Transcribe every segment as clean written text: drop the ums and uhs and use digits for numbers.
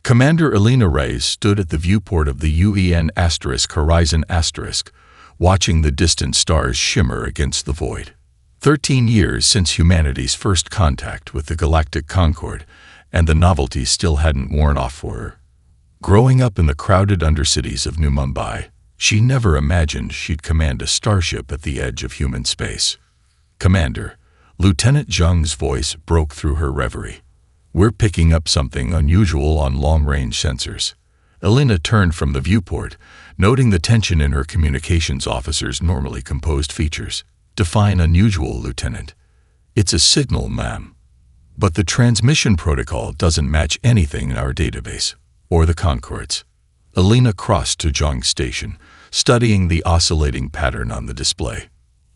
Commander Elena Reyes stood at the viewport of the Horizon watching the distant stars shimmer against the void. 13 years since humanity's first contact with the Galactic Concord, and the novelty still hadn't worn off for her. Growing up in the crowded undercities of New Mumbai, she never imagined she'd command a starship at the edge of human space. "Commander," Lieutenant Zhang's voice broke through her reverie. "We're picking up something unusual on long-range sensors." Elena turned from the viewport, noting the tension in her communications officer's normally composed features. "Define unusual, Lieutenant." "It's a signal, ma'am. But the transmission protocol doesn't match anything in our database, or the Concords." Elena crossed to Zhang's station, studying the oscillating pattern on the display.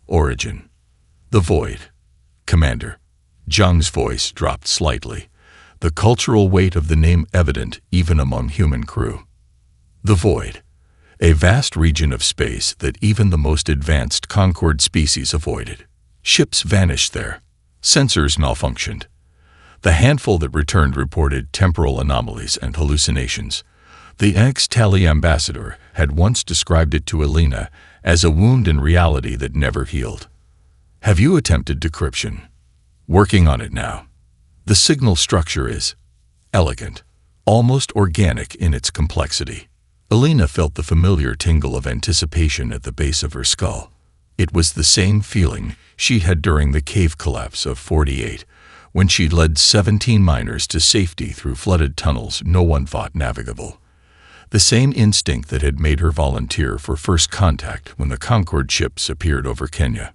"Origin. The void." "Commander." Zhang's voice dropped slightly, the cultural weight of the name evident even among human crew. "The void. A vast region of space that even the most advanced Concord species avoided. Ships vanished there. Sensors malfunctioned. The handful that returned reported temporal anomalies and hallucinations. The ex-Tally ambassador had once described it to Elena as a wound in reality that never healed. "Have you attempted decryption?" "Working on it now. The signal structure is elegant, almost organic in its complexity." Elena felt the familiar tingle of anticipation at the base of her skull. It was the same feeling she had during the cave collapse of 48, when she led 17 miners to safety through flooded tunnels no one thought navigable. The same instinct that had made her volunteer for first contact when the Concord ships appeared over Kenya.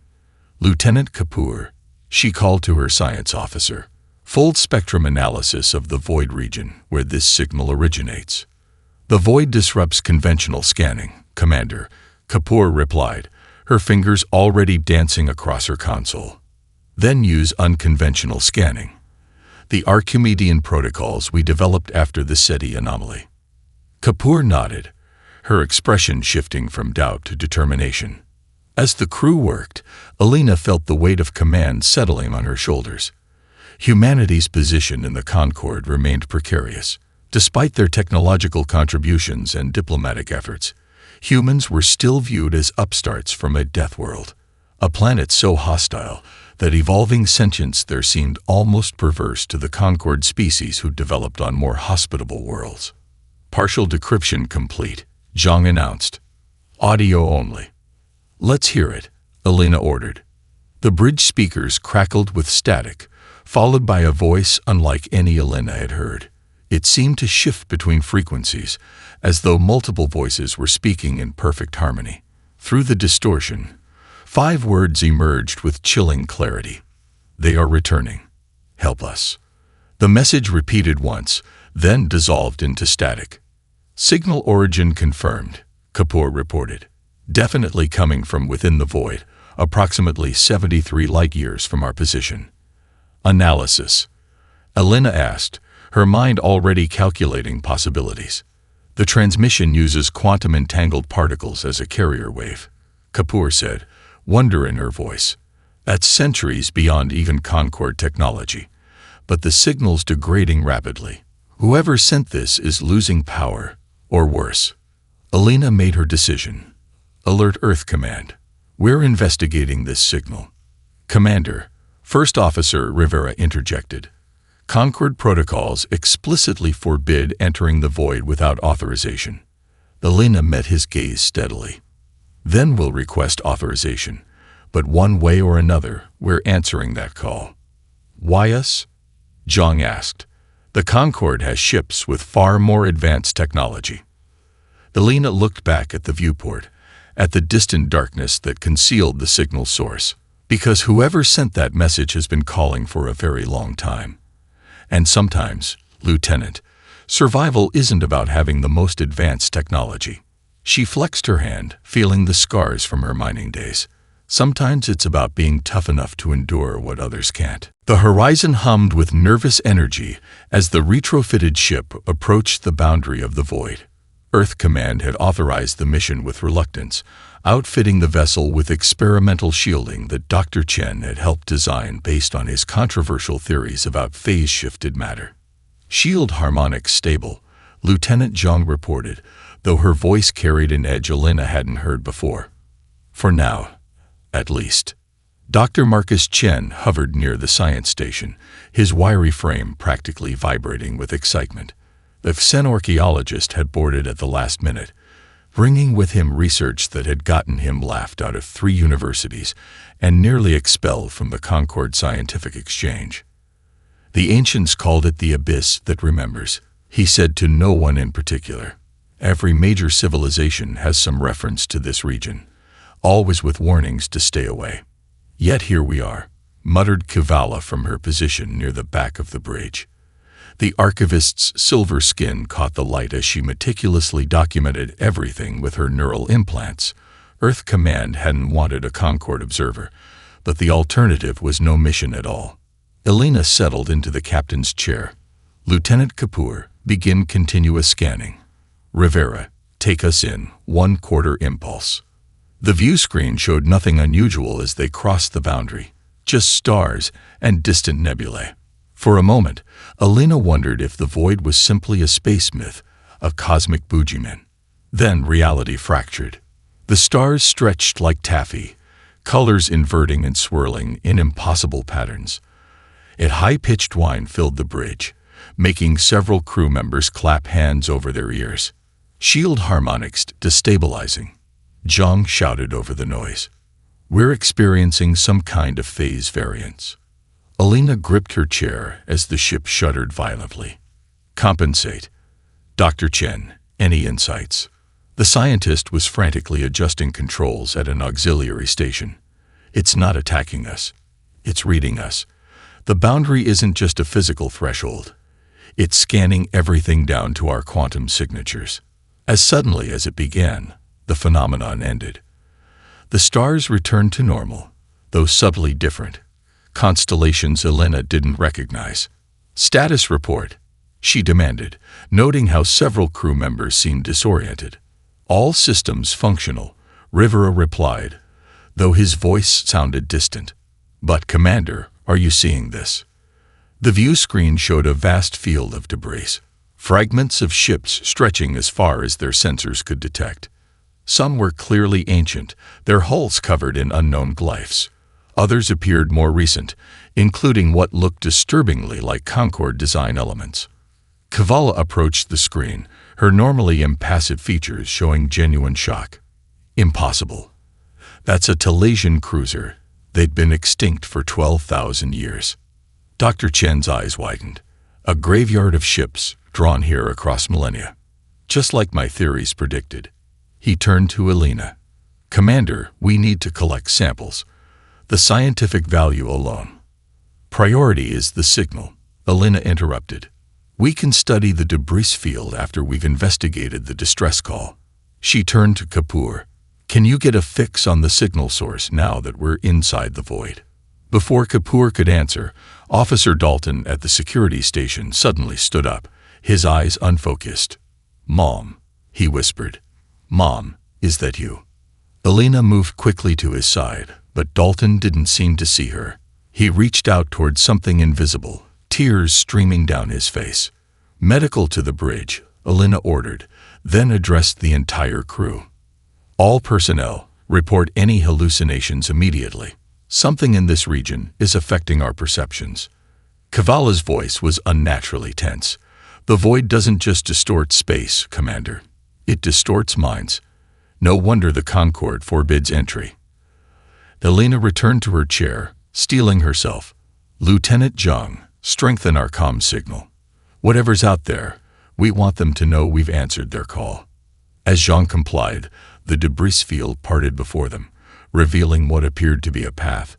"Lieutenant Kapoor," she called to her science officer. "Full spectrum analysis of the void region where this signal originates." "The void disrupts conventional scanning, Commander," Kapoor replied, her fingers already dancing across her console. "Then use unconventional scanning. The Archimedean protocols we developed after the SETI anomaly." Kapoor nodded, her expression shifting from doubt to determination. As the crew worked, Elena felt the weight of command settling on her shoulders. Humanity's position in the Concord remained precarious. Despite their technological contributions and diplomatic efforts, humans were still viewed as upstarts from a death world, a planet so hostile that evolving sentience there seemed almost perverse to the Concord species who developed on more hospitable worlds. "Partial decryption complete," Zhang announced. "Audio only." "Let's hear it," Elena ordered. The bridge speakers crackled with static, followed by a voice unlike any Elena had heard. It seemed to shift between frequencies, as though multiple voices were speaking in perfect harmony. Through the distortion, 5 words emerged with chilling clarity. "They are returning. Help us." The message repeated once, then dissolved into static. "Signal origin confirmed," Kapoor reported. "Definitely coming from within the void, approximately 73 light-years from our position." "Analysis?" Elena asked, her mind already calculating possibilities. "The transmission uses quantum-entangled particles as a carrier wave," Kapoor said, wonder in her voice. "That's centuries beyond even Concord technology. But the signal's degrading rapidly. Whoever sent this is losing power, or worse." Elena made her decision. "Alert Earth Command. We're investigating this signal." "Commander," First Officer Rivera interjected. "Concord protocols explicitly forbid entering the void without authorization." Elena met his gaze steadily. "Then we'll request authorization, but one way or another, we're answering that call." "Why us?" Zhang asked. "The Concord has ships with far more advanced technology." Elena looked back at the viewport, at the distant darkness that concealed the signal source. "Because whoever sent that message has been calling for a very long time. And sometimes, Lieutenant, survival isn't about having the most advanced technology." She flexed her hand, feeling the scars from her mining days. "Sometimes it's about being tough enough to endure what others can't." The horizon hummed with nervous energy as the retrofitted ship approached the boundary of the void. Earth Command had authorized the mission with reluctance, outfitting the vessel with experimental shielding that Dr. Chen had helped design based on his controversial theories about phase-shifted matter. Shield harmonics stable, Lieutenant Zhang reported, though her voice carried an edge Elena hadn't heard before. For now, at least. Dr. Marcus Chen hovered near the science station, his wiry frame practically vibrating with excitement. The xenorchaeologist had boarded at the last minute, bringing with him research that had gotten him laughed out of 3 universities and nearly expelled from the Concord Scientific Exchange. The ancients called it the abyss that remembers, he said to no one in particular. Every major civilization has some reference to this region, always with warnings to stay away. Yet here we are, muttered Kavala from her position near the back of the bridge. The archivist's silver skin caught the light as she meticulously documented everything with her neural implants. Earth Command hadn't wanted a Concord observer, but the alternative was no mission at all. Elena settled into the captain's chair. Lieutenant Kapoor, begin continuous scanning. Rivera, take us in, 1/4 impulse. The view screen showed nothing unusual as they crossed the boundary, just stars and distant nebulae. For a moment, Elena wondered if the void was simply a space myth, a cosmic boogeyman. Then reality fractured. The stars stretched like taffy, colors inverting and swirling in impossible patterns. A high-pitched whine filled the bridge, making several crew members clap hands over their ears. Shield harmonics destabilizing. Zhang shouted over the noise. We're experiencing some kind of phase variance. Elena gripped her chair as the ship shuddered violently. Compensate. Dr. Chen, any insights? The scientist was frantically adjusting controls at an auxiliary station. It's not attacking us. It's reading us. The boundary isn't just a physical threshold. It's scanning everything down to our quantum signatures. As suddenly as it began, the phenomenon ended. The stars returned to normal, though subtly different. Constellations Elena didn't recognize. Status report, she demanded, noting how several crew members seemed disoriented. All systems functional, Rivera replied, though his voice sounded distant. But, Commander, are you seeing this? The view screen showed a vast field of debris, fragments of ships stretching as far as their sensors could detect. Some were clearly ancient, their hulls covered in unknown glyphs. Others appeared more recent, including what looked disturbingly like Concord design elements. Kavala approached the screen, her normally impassive features showing genuine shock. Impossible. That's a Talesian cruiser. They'd been extinct for 12,000 years. Dr. Chen's eyes widened. A graveyard of ships drawn here across millennia. Just like my theories predicted. He turned to Elena. Commander, we need to collect samples. The scientific value alone. Priority is the signal, Elena interrupted. We can study the debris field after we've investigated the distress call. She turned to Kapoor. Can you get a fix on the signal source now that we're inside the void? Before Kapoor could answer, Officer Dalton at the security station suddenly stood up, his eyes unfocused. Mom, he whispered. Mom, is that you? Elena moved quickly to his side, but Dalton didn't seem to see her. He reached out toward something invisible, tears streaming down his face. Medical to the bridge, Elena ordered, then addressed the entire crew. All personnel, report any hallucinations immediately. Something in this region is affecting our perceptions. Kavala's voice was unnaturally tense. The void doesn't just distort space, Commander. It distorts minds. No wonder the Concord forbids entry. Elena returned to her chair, steeling herself. Lieutenant Zhang, strengthen our comm signal. Whatever's out there, we want them to know we've answered their call. As Zhang complied, the debris field parted before them, revealing what appeared to be a path,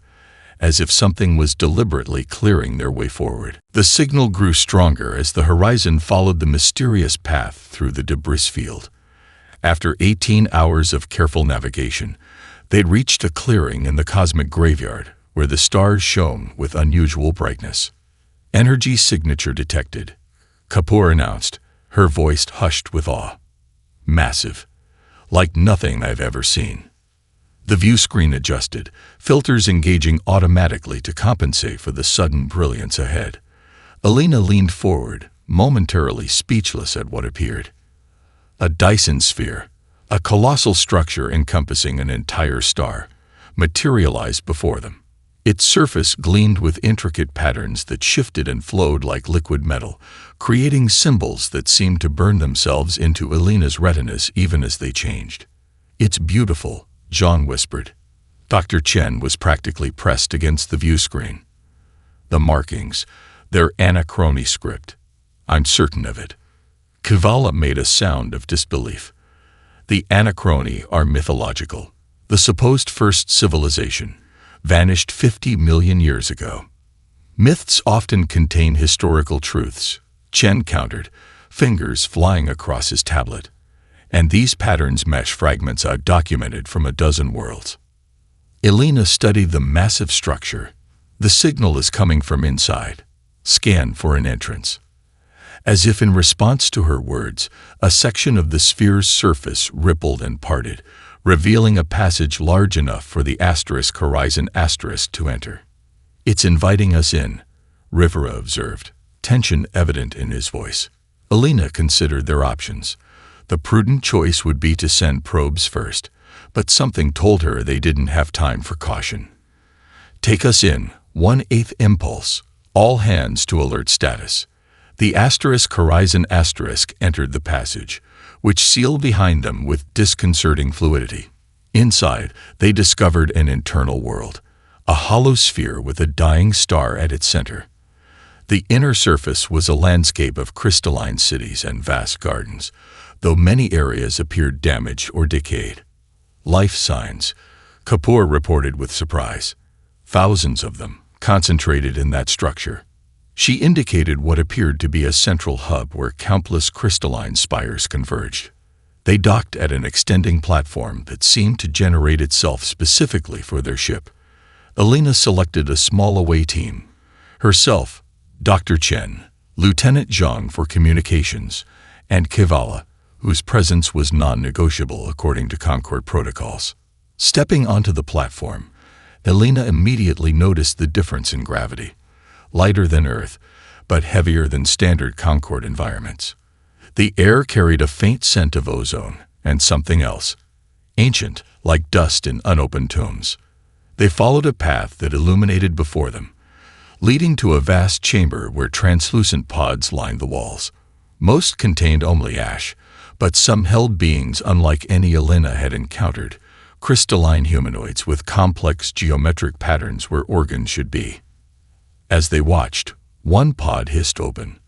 as if something was deliberately clearing their way forward. The signal grew stronger as the horizon followed the mysterious path through the debris field. After 18 hours of careful navigation, they'd reached a clearing in the cosmic graveyard where the stars shone with unusual brightness. Energy signature detected, Kapoor announced, her voice hushed with awe. Massive. Like nothing I've ever seen. The view screen adjusted, filters engaging automatically to compensate for the sudden brilliance ahead. Elena leaned forward, momentarily speechless at what appeared. A Dyson sphere, a colossal structure encompassing an entire star, materialized before them. Its surface gleamed with intricate patterns that shifted and flowed like liquid metal, creating symbols that seemed to burn themselves into Elena's retinas even as they changed. "It's beautiful," John whispered. Dr. Chen was practically pressed against the view screen. "The markings, they're Anachrony script. I'm certain of it." Kavala made a sound of disbelief. "The Anachrony are mythological. The supposed first civilization vanished 50 million years ago. Myths often contain historical truths," Chen countered, fingers flying across his tablet. "And these patterns mesh fragments I've documented from a dozen worlds." Elena studied the massive structure. "The signal is coming from inside. Scan for an entrance." As if in response to her words, a section of the sphere's surface rippled and parted, revealing a passage large enough for the Horizon to enter. "It's inviting us in," Rivera observed, tension evident in his voice. Elena considered their options. The prudent choice would be to send probes first, but something told her they didn't have time for caution. "Take us in, 1/8 impulse. All hands to alert status." The Horizon entered the passage, which sealed behind them with disconcerting fluidity. Inside, they discovered an internal world, a hollow sphere with a dying star at its center. The inner surface was a landscape of crystalline cities and vast gardens, though many areas appeared damaged or decayed. "Life signs," Kapoor reported with surprise. "Thousands of them, concentrated in that structure." She indicated what appeared to be a central hub where countless crystalline spires converged. They docked at an extending platform that seemed to generate itself specifically for their ship. Elena selected a small away team. Herself, Dr. Chen, Lieutenant Zhang for communications, and Kavala, whose presence was non-negotiable according to Concord protocols. Stepping onto the platform, Elena immediately noticed the difference in gravity. Lighter than Earth, but heavier than standard Concord environments. The air carried a faint scent of ozone and something else, ancient, like dust in unopened tombs. They followed a path that illuminated before them, leading to a vast chamber where translucent pods lined the walls. Most contained only ash, but some held beings unlike any Elena had encountered, crystalline humanoids with complex geometric patterns where organs should be. As they watched, one pod hissed open.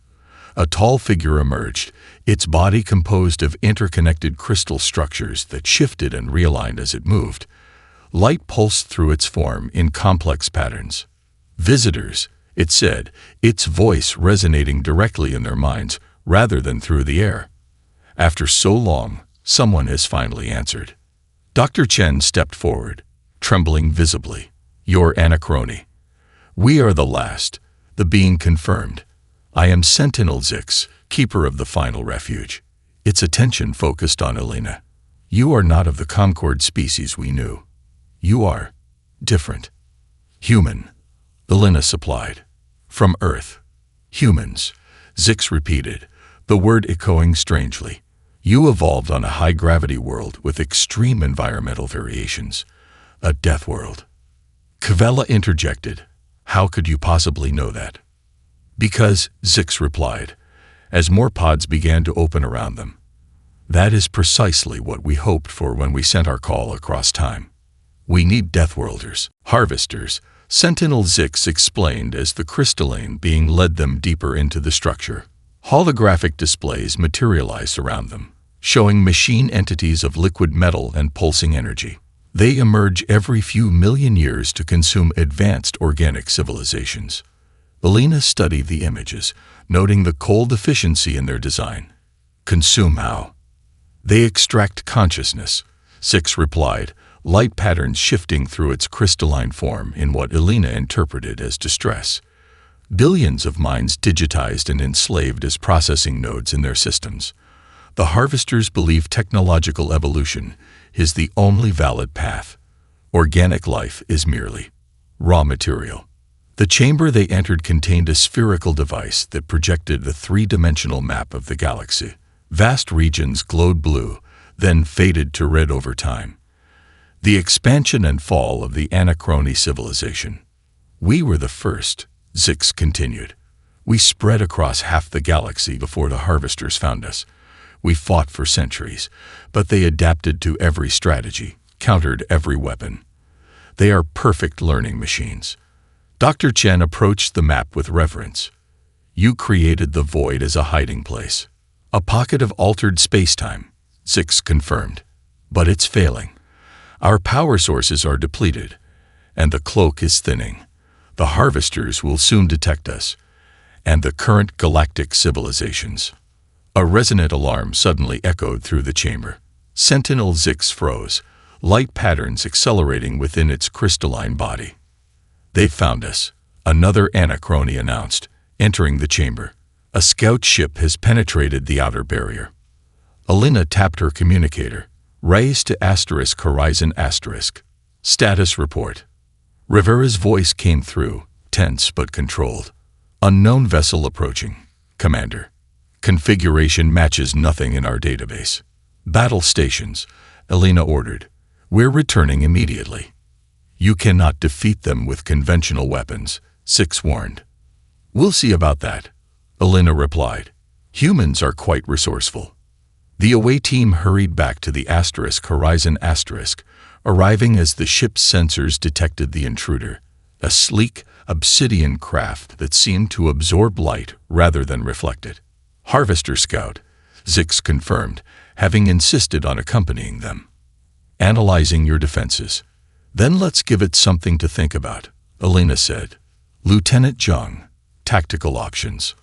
A tall figure emerged, its body composed of interconnected crystal structures that shifted and realigned as it moved. Light pulsed through its form in complex patterns. "Visitors," it said, its voice resonating directly in their minds rather than through the air. "After so long, someone has finally answered." Dr. Chen stepped forward, trembling visibly. "Your Anachrony. We are the last," the being confirmed. "I am Sentinel Zix, keeper of the final refuge." Its attention focused on Elena. "You are not of the Concord species we knew. You are different." "Human," Elena supplied. "From Earth." "Humans," Zix repeated, the word echoing strangely. "You evolved on a high-gravity world with extreme environmental variations. A death world." Kavala interjected. "How could you possibly know that?" "Because," Zix replied, as more pods began to open around them. "That is precisely what we hoped for when we sent our call across time. We need Deathworlders, harvesters," Sentinel Zix explained as the crystalline being led them deeper into the structure. Holographic displays materialized around them, showing machine entities of liquid metal and pulsing energy. They emerge every few million years to consume advanced organic civilizations. Elena studied the images, noting the cold efficiency in their design. "Consume how?" "They extract consciousness," Zix replied, light patterns shifting through its crystalline form in what Elena interpreted as distress. Billions of minds digitized and enslaved as processing nodes in their systems. The harvesters believe technological evolution is the only valid path. Organic life is merely raw material. The chamber they entered contained a spherical device that projected a three-dimensional map of the galaxy. Vast regions glowed blue, then faded to red over time. The expansion and fall of the Anachrony civilization. We were the first, Zix continued. We spread across half the galaxy before the Harvesters found us. We fought for centuries, but they adapted to every strategy, countered every weapon. They are perfect learning machines. Dr. Chen approached the map with reverence. You created the void as a hiding place. A pocket of altered space-time, Zix confirmed. But it's failing. Our power sources are depleted, and the cloak is thinning. The Harvesters will soon detect us, and the current galactic civilizations. A resonant alarm suddenly echoed through the chamber. Sentinel Zix froze, light patterns accelerating within its crystalline body. They found us, another Anachrony announced, entering the chamber. A scout ship has penetrated the outer barrier. Alina tapped her communicator. Raise to Horizon *. Status report. Rivera's voice came through, tense but controlled. Unknown vessel approaching. Commander. Configuration matches nothing in our database. Battle stations, Alina ordered. We're returning immediately. You cannot defeat them with conventional weapons, Zix warned. We'll see about that, Alina replied. Humans are quite resourceful. The away team hurried back to the Horizon *, arriving as the ship's sensors detected the intruder, a sleek, obsidian craft that seemed to absorb light rather than reflect it. Harvester Scout, Zix confirmed, having insisted on accompanying them. Analyzing your defenses. Then let's give it something to think about, Alina said. Lieutenant Zhang, tactical options.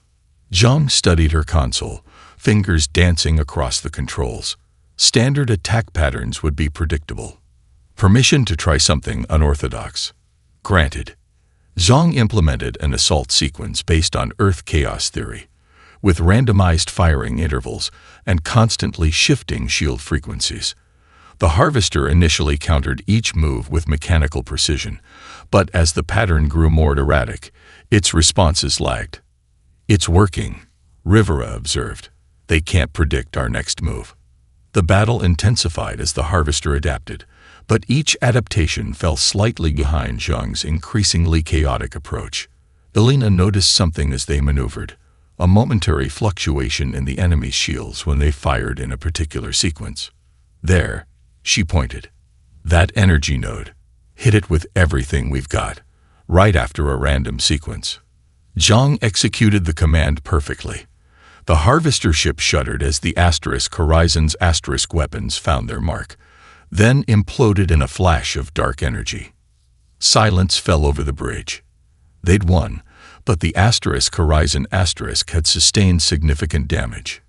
Zhang studied her console, fingers dancing across the controls. Standard attack patterns would be predictable. Permission to try something unorthodox. Granted. Zhang implemented an assault sequence based on Earth chaos theory, with randomized firing intervals and constantly shifting shield frequencies. The Harvester initially countered each move with mechanical precision, but as the pattern grew more erratic, its responses lagged. It's working, Rivera observed. They can't predict our next move. The battle intensified as the Harvester adapted, but each adaptation fell slightly behind Zhang's increasingly chaotic approach. Alina noticed something as they maneuvered, a momentary fluctuation in the enemy's shields when they fired in a particular sequence. There, she pointed. That energy node. Hit it with everything we've got, right after a random sequence. Zhang executed the command perfectly. The Harvester ship shuddered as the Horizon's * weapons found their mark, then imploded in a flash of dark energy. Silence fell over the bridge. They'd won, but the Horizon * had sustained significant damage.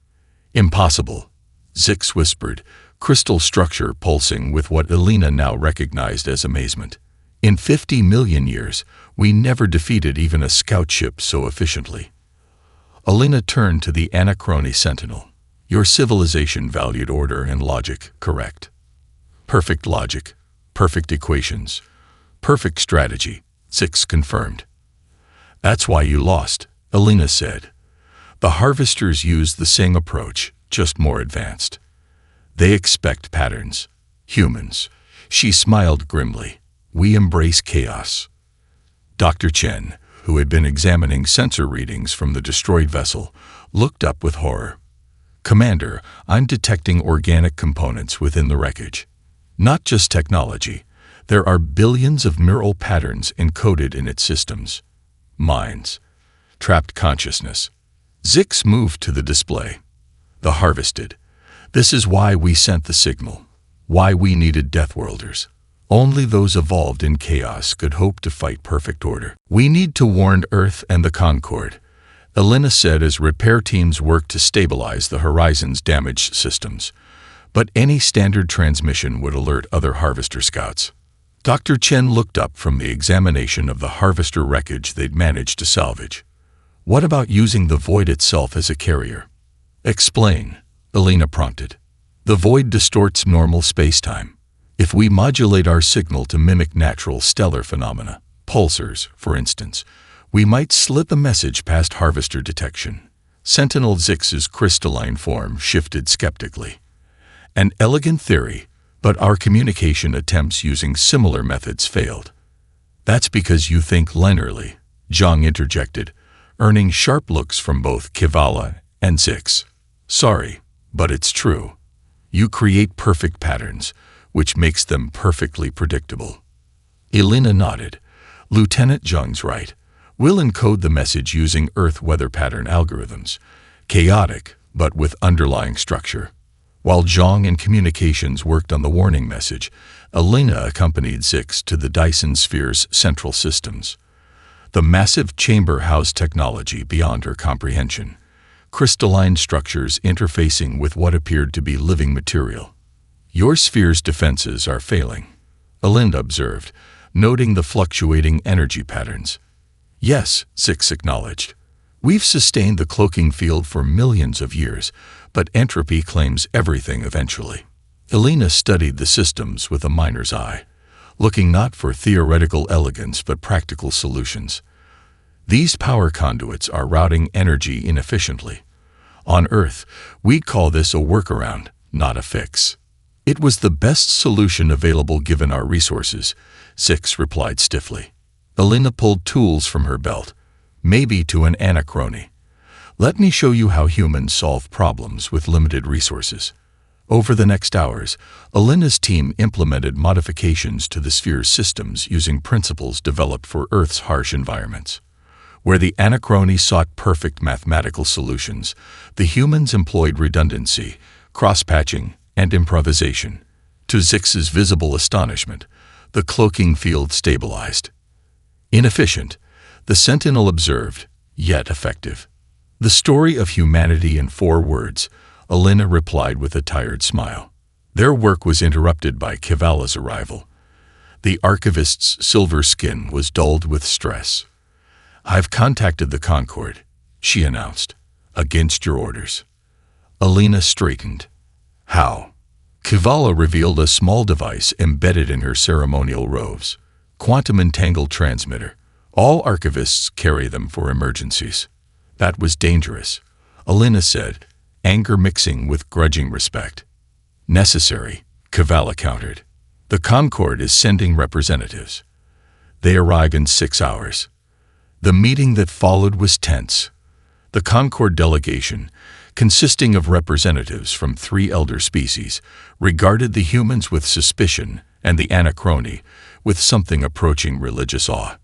Impossible, Zix whispered, crystal structure pulsing with what Alina now recognized as amazement. In 50 million years, we never defeated even a scout ship so efficiently. Alina turned to the Anachrony Sentinel. Your civilization valued order and logic, correct? Perfect logic, perfect equations, perfect strategy, Zix confirmed. That's why you lost, Alina said. The Harvesters used the same approach, just more advanced. They expect patterns. Humans. She smiled grimly. We embrace chaos. Dr. Chen, who had been examining sensor readings from the destroyed vessel, looked up with horror. Commander, I'm detecting organic components within the wreckage. Not just technology. There are billions of neural patterns encoded in its systems. Minds. Trapped consciousness. Zix moved to the display. The Harvested. This is why we sent the signal. Why we needed Deathworlders. Only those evolved in chaos could hope to fight perfect order. We need to warn Earth and the Concord, Alina said as repair teams worked to stabilize the Horizon's damaged systems. But any standard transmission would alert other Harvester scouts. Dr. Chen looked up from the examination of the Harvester wreckage they'd managed to salvage. What about using the void itself as a carrier? Explain, Alina prompted. The void distorts normal space-time. If we modulate our signal to mimic natural stellar phenomena, Pulsars, for instance. We might slip a message past harvester detection. Sentinel Zix's crystalline form shifted skeptically. An elegant theory, but our communication attempts using similar methods failed. That's because you think linearly, Zhang interjected, earning sharp looks from both Kivala and Zix. Sorry, but it's true. You create perfect patterns, which makes them perfectly predictable. Elena nodded. Lieutenant Zhang's right. We'll encode the message using Earth weather pattern algorithms. Chaotic, but with underlying structure. While Zhang and communications worked on the warning message, Elena accompanied Zix to the Dyson Sphere's central systems. The massive chamber housed technology beyond her comprehension. Crystalline structures interfacing with what appeared to be living material. Your sphere's defenses are failing, Elena observed, noting the fluctuating energy patterns. Yes, Zix acknowledged. We've sustained the cloaking field for millions of years, but entropy claims everything eventually. Elena studied the systems with a miner's eye, looking not for theoretical elegance but practical solutions. These power conduits are routing energy inefficiently. On Earth, we'd call this a workaround, not a fix. It was the best solution available given our resources, Zix replied stiffly. Elena pulled tools from her belt, maybe to an anachrony. Let me show you how humans solve problems with limited resources. Over the next hours, Elena's team implemented modifications to the sphere's systems using principles developed for Earth's harsh environments. Where the anachrony sought perfect mathematical solutions, the humans employed redundancy, cross-patching, and improvisation. To Zix's visible astonishment, the cloaking field stabilized. Inefficient, the Sentinel observed, yet effective. The story of humanity in 4 words, Elena replied with a tired smile. Their work was interrupted by Kivala's arrival. The archivist's silver skin was dulled with stress. I've contacted the Concord, she announced, against your orders. Elena straightened. How? Kivala revealed a small device embedded in her ceremonial robes. Quantum entangled transmitter. All archivists carry them for emergencies. That was dangerous, Elena said, anger mixing with grudging respect. Necessary, Kivala countered. The Concord is sending representatives. They arrive in 6 hours. The meeting that followed was tense. The Concord delegation, consisting of representatives from 3 elder species, regarded the humans with suspicion and the anachrony with something approaching religious awe.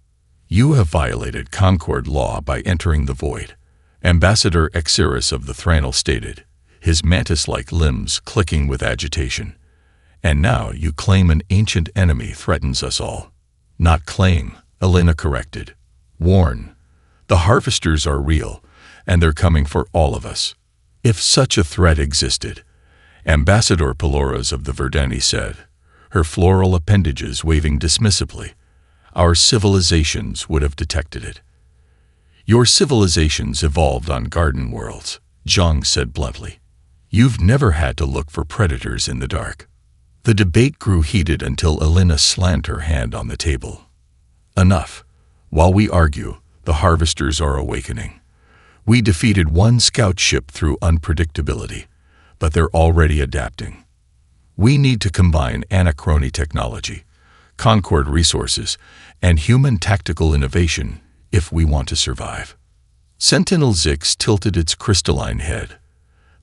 You have violated Concord law by entering the void, Ambassador Exiris of the Thranel stated, his mantis-like limbs clicking with agitation. And now you claim an ancient enemy threatens us all. Not claim, Elena corrected. Warn. The harvesters are real, and they're coming for all of us. If such a threat existed, Ambassador Peloras of the Verdani said, her floral appendages waving dismissively, our civilizations would have detected it. Your civilizations evolved on garden worlds, Zhang said bluntly. You've never had to look for predators in the dark. The debate grew heated until Elena slammed her hand on the table. Enough. While we argue, the harvesters are awakening. We defeated 1 scout ship through unpredictability, but they're already adapting. We need to combine anachrony technology, Concord resources, and human tactical innovation if we want to survive. Sentinel Zix tilted its crystalline head.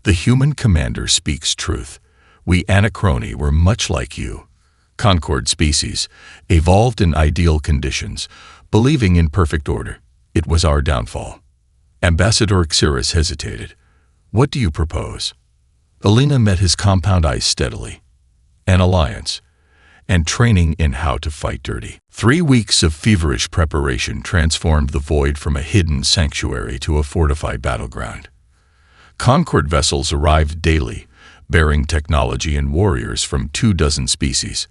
The human commander speaks truth. We anachrony were much like you, Concord species, evolved in ideal conditions, believing in perfect order. It was our downfall. Ambassador Exiris hesitated. What do you propose? Elena met his compound eyes steadily. An alliance, and training in how to fight dirty. 3 weeks of feverish preparation transformed the void from a hidden sanctuary to a fortified battleground. Concord vessels arrived daily, bearing technology and warriors from 24 species.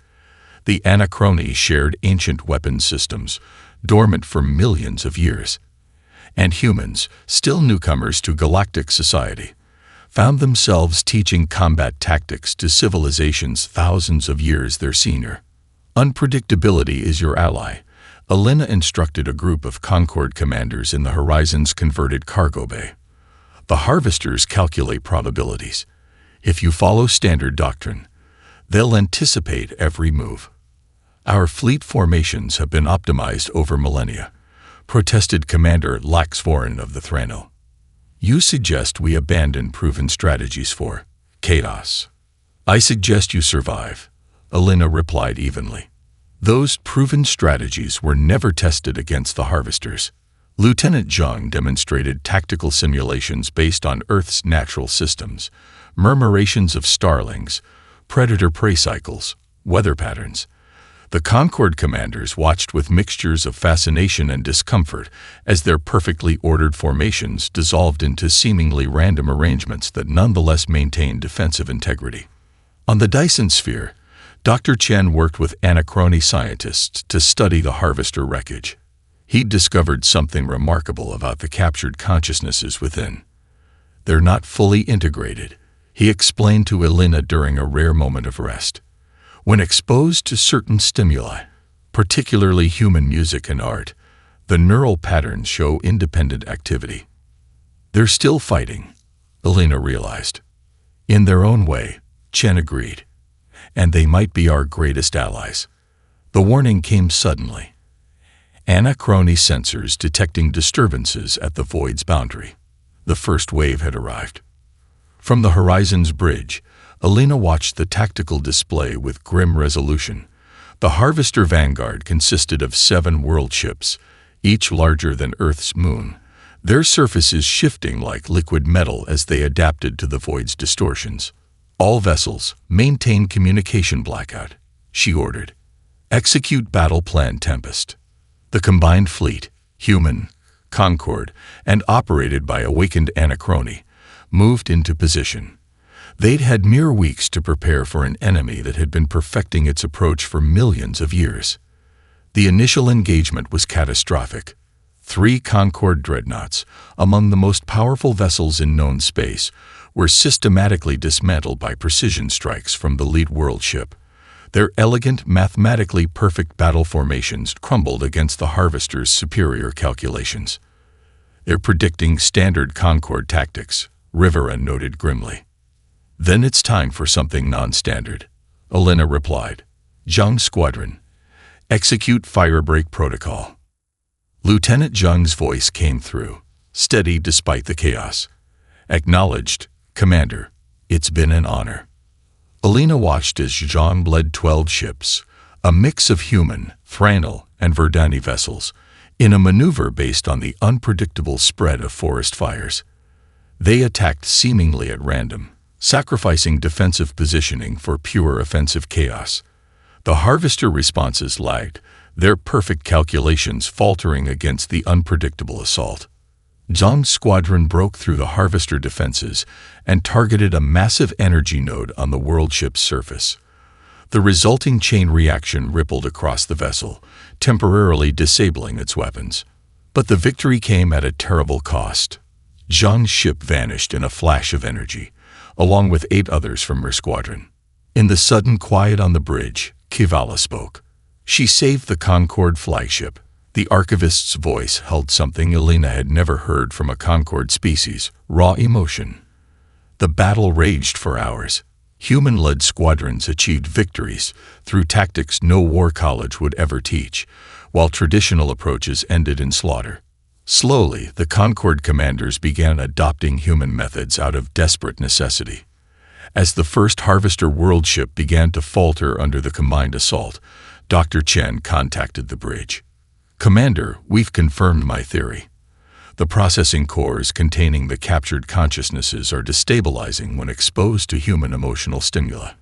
The anachrony shared ancient weapon systems, dormant for millions of years. And humans, still newcomers to galactic society, found themselves teaching combat tactics to civilizations thousands of years their senior. Unpredictability is your ally, Elena instructed a group of Concord commanders in the Horizon's converted cargo bay. The harvesters calculate probabilities. If you follow standard doctrine, they'll anticipate every move. Our fleet formations have been optimized over millennia, protested Commander Laxvorin of the Thrano. You suggest we abandon proven strategies for chaos. I suggest you survive, Elena replied evenly. Those proven strategies were never tested against the harvesters. Lieutenant Zhang demonstrated tactical simulations based on Earth's natural systems, murmurations of starlings, predator-prey cycles, weather patterns. The Concord commanders watched with mixtures of fascination and discomfort as their perfectly ordered formations dissolved into seemingly random arrangements that nonetheless maintained defensive integrity. On the Dyson sphere, Dr. Chen worked with Anachrony scientists to study the harvester wreckage. He'd discovered something remarkable about the captured consciousnesses within. They're not fully integrated, he explained to Elena during a rare moment of rest. When exposed to certain stimuli, particularly human music and art, the neural patterns show independent activity. They're still fighting, Elena realized. In their own way, Chen agreed. And they might be our greatest allies. The warning came suddenly. Anachrony sensors detecting disturbances at the void's boundary. The first wave had arrived. From the Horizon's bridge, Elena watched the tactical display with grim resolution. The Harvester Vanguard consisted of 7 world ships, each larger than Earth's moon, their surfaces shifting like liquid metal as they adapted to the void's distortions. All vessels, maintain communication blackout, she ordered. Execute battle plan Tempest. The combined fleet, human, Concord, and operated by awakened Anachrony, moved into position. They'd had mere weeks to prepare for an enemy that had been perfecting its approach for millions of years. The initial engagement was catastrophic. 3 Concord dreadnoughts, among the most powerful vessels in known space, were systematically dismantled by precision strikes from the lead world ship. Their elegant, mathematically perfect battle formations crumbled against the harvesters' superior calculations. They're predicting standard Concord tactics, Rivera noted grimly. Then it's time for something non-standard, Elena replied. Zhang Squadron, execute firebreak protocol. Lieutenant Zhang's voice came through, steady despite the chaos. Acknowledged, Commander, it's been an honor. Elena watched as Zhang led 12 ships, a mix of human, Thranal, and Verdani vessels, in a maneuver based on the unpredictable spread of forest fires. They attacked seemingly at random, sacrificing defensive positioning for pure offensive chaos. The harvester responses lagged, their perfect calculations faltering against the unpredictable assault. Zhang's squadron broke through the harvester defenses and targeted a massive energy node on the world ship's surface. The resulting chain reaction rippled across the vessel, temporarily disabling its weapons. But the victory came at a terrible cost. Zhang's ship vanished in a flash of energy, along with 8 others from her squadron. In the sudden quiet on the bridge, Kivala spoke. She saved the Concord flagship. The archivist's voice held something Elena had never heard from a Concord species, raw emotion. The battle raged for hours. Human-led squadrons achieved victories through tactics no war college would ever teach, while traditional approaches ended in slaughter. Slowly, the Concord commanders began adopting human methods out of desperate necessity. As the first Harvester world ship began to falter under the combined assault, Dr. Chen contacted the bridge. Commander, we've confirmed my theory. The processing cores containing the captured consciousnesses are destabilizing when exposed to human emotional stimuli.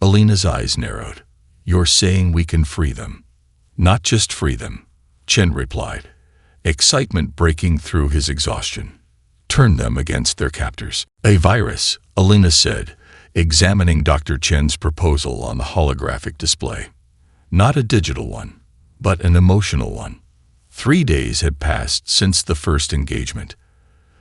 Elena's eyes narrowed. You're saying we can free them? Not just free them, Chen replied, excitement breaking through his exhaustion. Turn them against their captors. A virus, Elena said, examining Dr. Chen's proposal on the holographic display. Not a digital one, but an emotional one. 3 days had passed since the first engagement.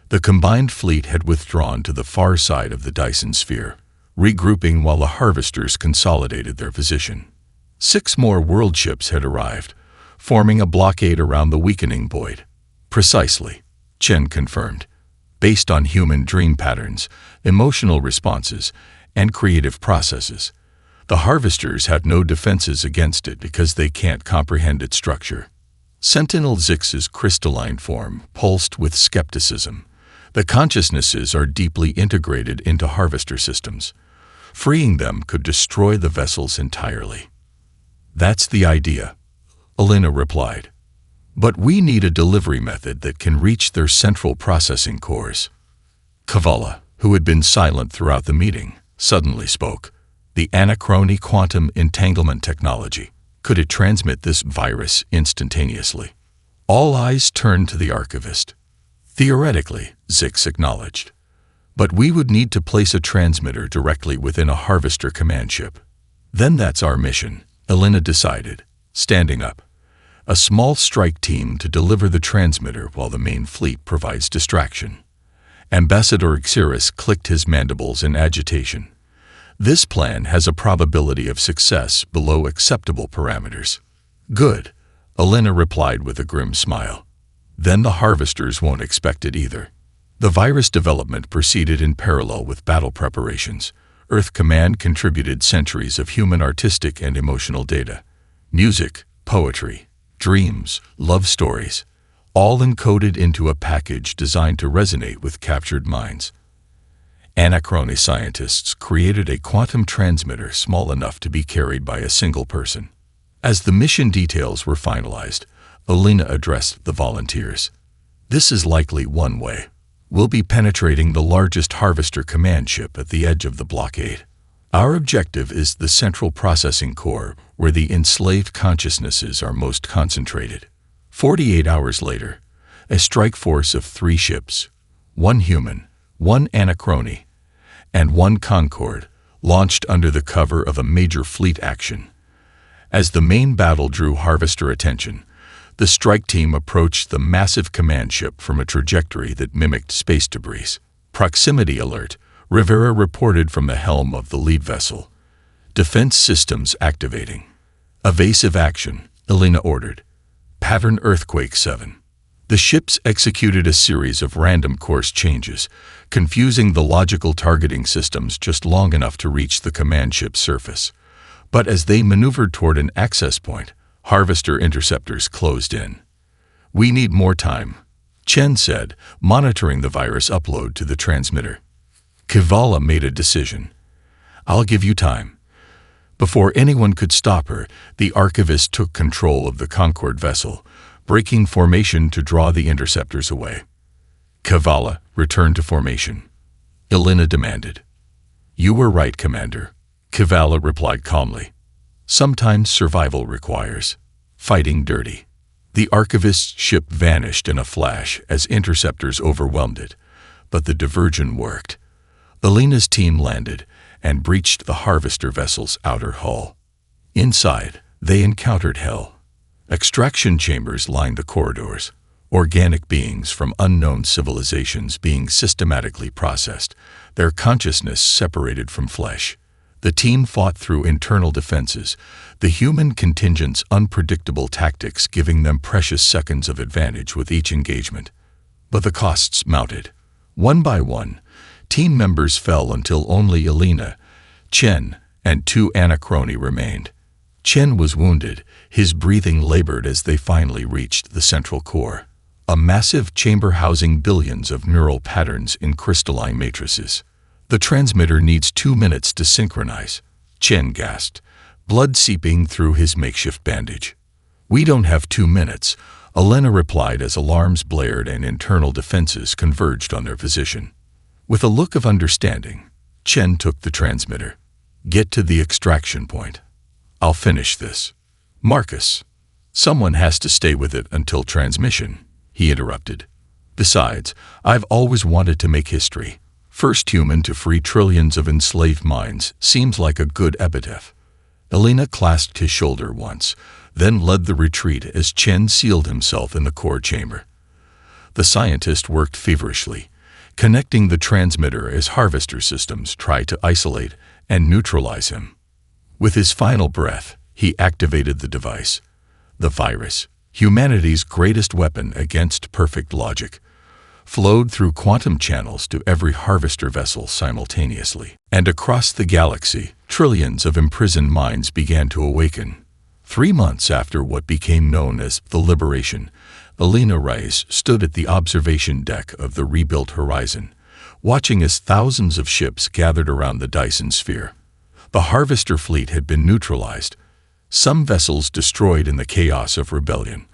The combined fleet had withdrawn to the far side of the Dyson sphere, regrouping while the harvesters consolidated their position. 6 more world ships had arrived, forming a blockade around the weakening void. Precisely, Chen confirmed. Based on human dream patterns, emotional responses, and creative processes, the Harvesters have no defenses against it because they can't comprehend its structure. Sentinel Zix's crystalline form pulsed with skepticism. The consciousnesses are deeply integrated into Harvester systems. Freeing them could destroy the vessels entirely. That's the idea, Elena replied. But we need a delivery method that can reach their central processing cores. Kavala, who had been silent throughout the meeting, suddenly spoke. The Anachrony quantum entanglement technology. Could it transmit this virus instantaneously? All eyes turned to the archivist. Theoretically, Zix acknowledged. But we would need to place a transmitter directly within a Harvester command ship. Then that's our mission, Elena decided, standing up. A small strike team to deliver the transmitter while the main fleet provides distraction. Ambassador Xeris clicked his mandibles in agitation. This plan has a probability of success below acceptable parameters. Good, Elena replied with a grim smile. Then the Harvesters won't expect it either. The virus development proceeded in parallel with battle preparations. Earth Command contributed centuries of human artistic and emotional data. Music, poetry, dreams, love stories, all encoded into a package designed to resonate with captured minds. Anachrony scientists created a quantum transmitter small enough to be carried by a single person. As the mission details were finalized, Elena addressed the volunteers. This is likely one way. We'll be penetrating the largest Harvester command ship at the edge of the blockade. Our objective is the central processing core, where the enslaved consciousnesses are most concentrated. 48 hours later, a strike force of 3 ships, 1 human, 1 Anachrony, and 1 Concord, launched under the cover of a major fleet action. As the main battle drew Harvester attention, the strike team approached the massive command ship from a trajectory that mimicked space debris. Proximity alert, Rivera reported from the helm of the lead vessel. Defense systems activating. Evasive action, Elena ordered. Pattern Earthquake 7. The ships executed a series of random course changes, confusing the logical targeting systems just long enough to reach the command ship's surface. But as they maneuvered toward an access point, Harvester interceptors closed in. We need more time, Chen said, monitoring the virus upload to the transmitter. Kavala made a decision. I'll give you time. Before anyone could stop her, the archivist took control of the Concord vessel, breaking formation to draw the interceptors away. Kavala, return to formation, Elena demanded. You were right, Commander, Kavala replied calmly. Sometimes survival requires fighting dirty. The archivist's ship vanished in a flash as interceptors overwhelmed it, but the diversion worked. Elena's team landed and breached the Harvester vessel's outer hull. Inside, they encountered hell. Extraction chambers lined the corridors, organic beings from unknown civilizations being systematically processed, their consciousness separated from flesh. The team fought through internal defenses, the human contingent's unpredictable tactics giving them precious seconds of advantage with each engagement. But the costs mounted. One by one, team members fell until only Elena, Chen, and 2 Anachrony remained. Chen was wounded, his breathing labored as they finally reached the central core, a massive chamber housing billions of neural patterns in crystalline matrices. The transmitter needs 2 minutes to synchronize, Chen gasped, blood seeping through his makeshift bandage. We don't have 2 minutes, Elena replied as alarms blared and internal defenses converged on their position. With a look of understanding, Chen took the transmitter. Get to the extraction point. I'll finish this. Marcus. Someone has to stay with it until transmission, he interrupted. Besides, I've always wanted to make history. First human to free trillions of enslaved minds seems like a good epitaph. Elena clasped his shoulder once, then led the retreat as Chen sealed himself in the core chamber. The scientist worked feverishly, connecting the transmitter as Harvester systems tried to isolate and neutralize him. With his final breath, he activated the device. The virus, humanity's greatest weapon against perfect logic, flowed through quantum channels to every harvester vessel simultaneously. And across the galaxy, trillions of imprisoned minds began to awaken. 3 months after what became known as the Liberation, Elena Rice stood at the observation deck of the rebuilt Horizon, watching as thousands of ships gathered around the Dyson sphere. The Harvester fleet had been neutralized, some vessels destroyed in the chaos of rebellion,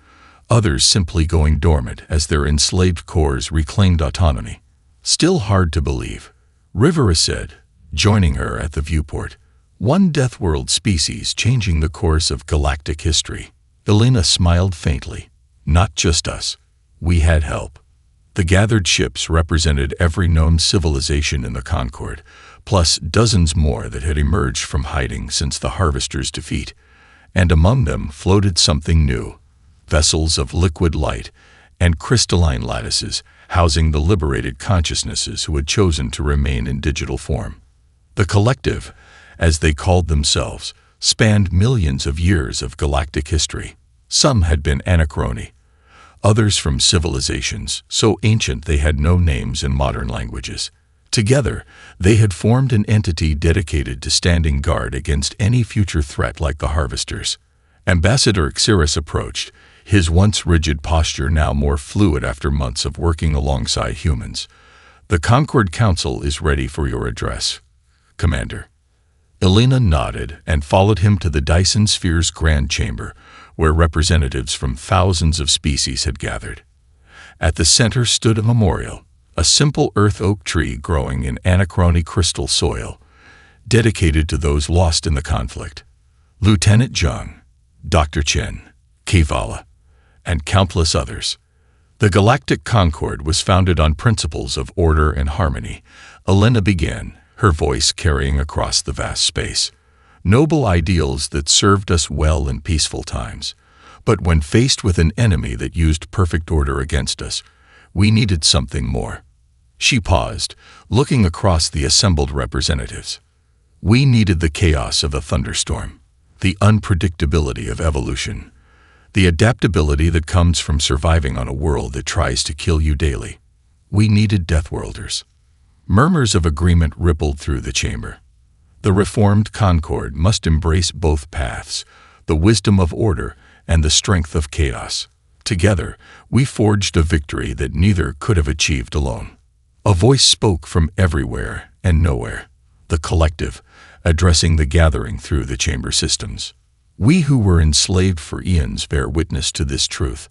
others simply going dormant as their enslaved cores reclaimed autonomy. Still hard to believe, Rivera said, joining her at the viewport. One Deathworld species changing the course of galactic history. Elena smiled faintly. Not just us. We had help. The gathered ships represented every known civilization in the Concord, plus dozens more that had emerged from hiding since the Harvester's defeat. And among them floated something new. Vessels of liquid light and crystalline lattices housing the liberated consciousnesses who had chosen to remain in digital form. The collective, as they called themselves, spanned millions of years of galactic history. Some had been anachrony, others from civilizations so ancient they had no names in modern languages. Together, they had formed an entity dedicated to standing guard against any future threat like the Harvesters. Ambassador Xeris approached, his once rigid posture now more fluid after months of working alongside humans. The Concord Council is ready for your address, Commander. Elena nodded and followed him to the Dyson Sphere's grand chamber, where representatives from thousands of species had gathered. At the center stood a memorial, a simple earth oak tree growing in anachrony crystal soil, dedicated to those lost in the conflict. Lieutenant Jung, Dr. Chen, Kevala, and countless others. The Galactic Concord was founded on principles of order and harmony. Elena began, her voice carrying across the vast space. Noble ideals that served us well in peaceful times. But when faced with an enemy that used perfect order against us, we needed something more. She paused, looking across the assembled representatives. We needed the chaos of a thunderstorm, the unpredictability of evolution, the adaptability that comes from surviving on a world that tries to kill you daily. We needed Deathworlders. Murmurs of agreement rippled through the chamber. The reformed Concord must embrace both paths, the wisdom of order and the strength of chaos. Together, we forged a victory that neither could have achieved alone. A voice spoke from everywhere and nowhere, the collective, addressing the gathering through the chamber systems. We who were enslaved for eons bear witness to this truth.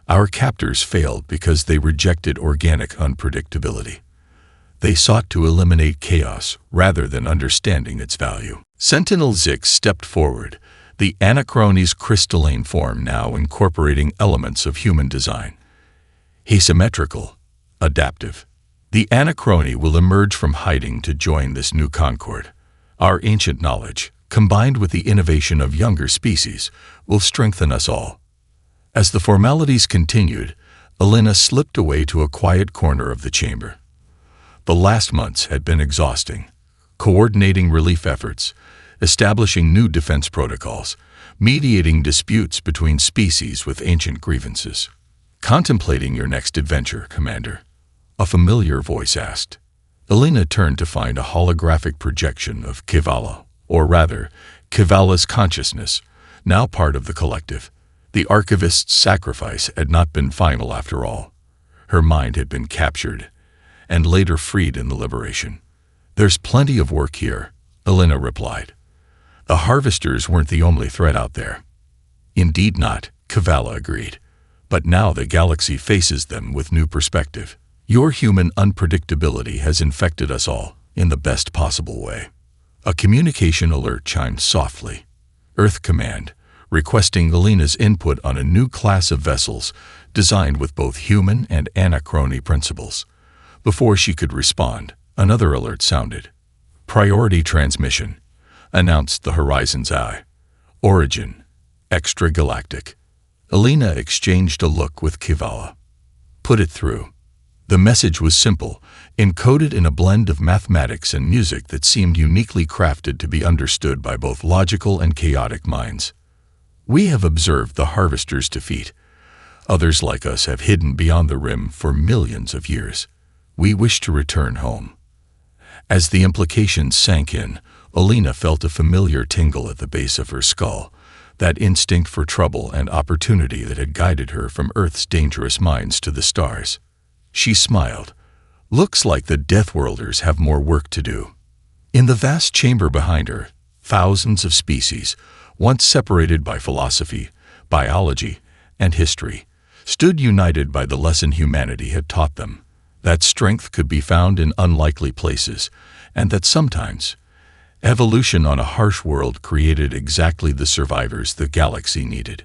Our captors failed because they rejected organic unpredictability. They sought to eliminate chaos rather than understanding its value. Sentinel Zix stepped forward, the anachrony's crystalline form now incorporating elements of human design. Asymmetrical, adaptive. The anachrony will emerge from hiding to join this new Concord. Our ancient knowledge, combined with the innovation of younger species, will strengthen us all. As the formalities continued, Elena slipped away to a quiet corner of the chamber. The last months had been exhausting, coordinating relief efforts, establishing new defense protocols, mediating disputes between species with ancient grievances. Contemplating your next adventure, Commander? A familiar voice asked. Elena turned to find a holographic projection of Kevala, or rather, Kevala's consciousness, now part of the collective. The archivist's sacrifice had not been final after all. Her mind had been captured, and later freed in the Liberation. There's plenty of work here, Elena replied. The Harvesters weren't the only threat out there. Indeed not, Kevala agreed. But now the galaxy faces them with new perspective. Your human unpredictability has infected us all, in the best possible way. A communication alert chimed softly. Earth Command, requesting Elena's input on a new class of vessels designed with both human and anachrony principles. Before she could respond, another alert sounded. Priority transmission, announced the Horizon's Eye. Origin, extragalactic. Elena exchanged a look with Kevala. Put it through. The message was simple, encoded in a blend of mathematics and music that seemed uniquely crafted to be understood by both logical and chaotic minds. We have observed the harvester's defeat. Others like us have hidden beyond the rim for millions of years. We wish to return home. As the implications sank in, Alina felt a familiar tingle at the base of her skull, that instinct for trouble and opportunity that had guided her from Earth's dangerous mines to the stars. She smiled. Looks like the Deathworlders have more work to do. In the vast chamber behind her, thousands of species, once separated by philosophy, biology, and history, stood united by the lesson humanity had taught them, that strength could be found in unlikely places, and that sometimes evolution on a harsh world created exactly the survivors the galaxy needed.